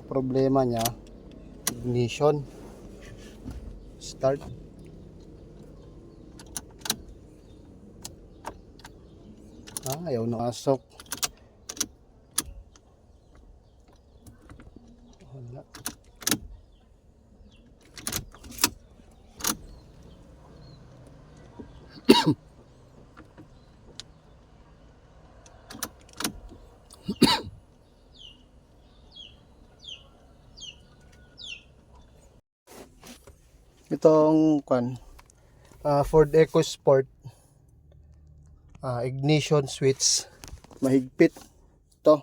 Problema niya, ignition. Start. Ayaw nakasok. Wala. Itong Ford EcoSport ignition switch, mahigpit to,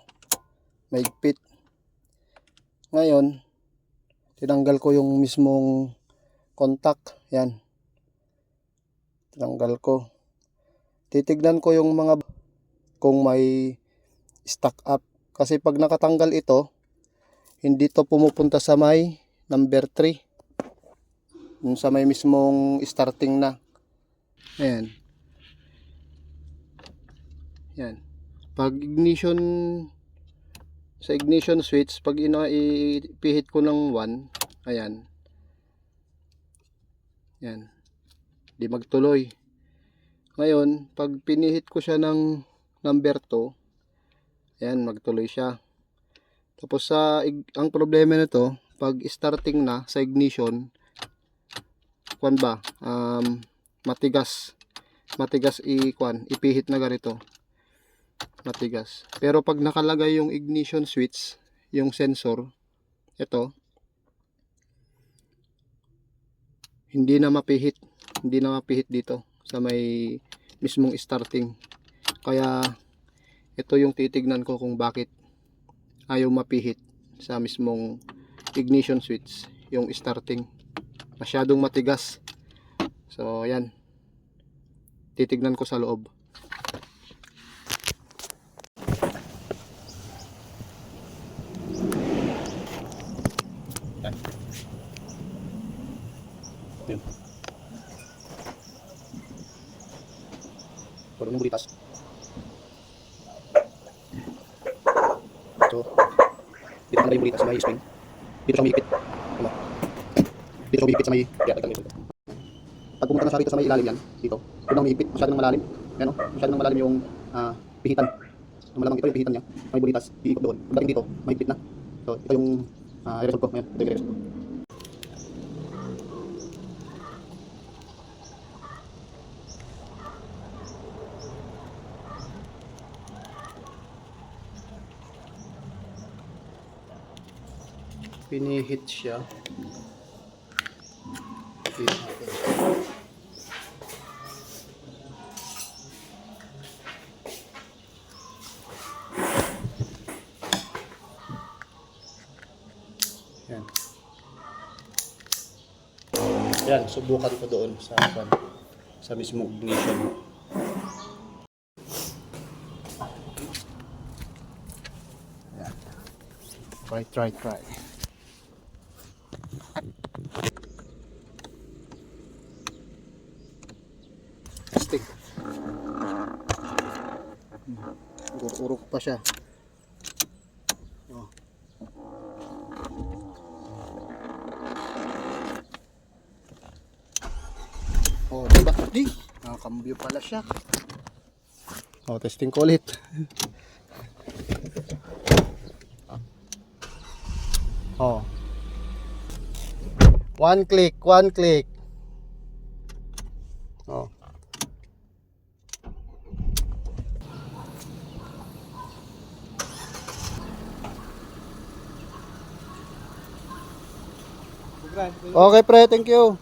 mahigpit. Ngayon tinanggal ko yung mismong contact, yan, tinanggal ko. Titignan ko yung mga kung may stack up, kasi pag nakatanggal ito, hindi to pumupunta sa may number 3, yung sa may mismong starting na. Ayan. Yan. Pag ignition, sa ignition switch, pag ipihit ko ng 1, ayan. Yan. Di magtuloy. Ngayon, pag pinihit ko siya ng number 2, ayan, magtuloy siya. Tapos ang problema nito, pag starting na sa ignition, matigas ipihit na ganito, matigas. Pero pag nakalagay yung ignition switch, yung sensor, ito, hindi na mapihit dito sa may mismong starting. Kaya ito yung titignan ko kung bakit ayaw mapihit sa mismong ignition switch, yung starting, masyadong matigas. So yan, titignan ko sa loob. Yun. Puro yung bulitas. So, dito na yung bulitas sa may spring. Dito siya umipit. Diba? Dito siya umipit sa may... Pag pumunta na siya rito sa may ilalim yan, dito, ito na umipit. Masyado nang malalim. Yan, no? Masyado nang malalim yung pihitan. Ang malamang ito yung pihitan niya. May bulitas. Iikot doon. Pagdating dito, mahigpit na. So, ito yung i-resolve ko. Ngayon, ito yung i-resolve ko. Pinihit siya. Yan. Yan, subukan ko doon sa mismong ignition. Yan. Try. Stick. Urok pa siya. Oh. Oh, diba? Nakakambyo pala siya. Oh, testing ko ulit. Oh. One click. Oh. Okay, pre, thank you.